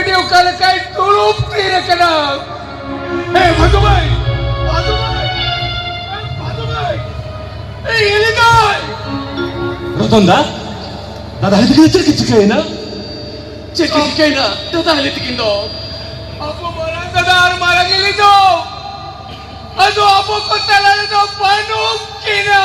video kalau kay tulog tira ka na. Madumay! Madumay! Madumay! Iligay! Rotonda? Dadali ka chirki na? Chikikay na, tatahalitigin do. Apo marang dadar marang ilito. Ano apo ko talaga do panong kina.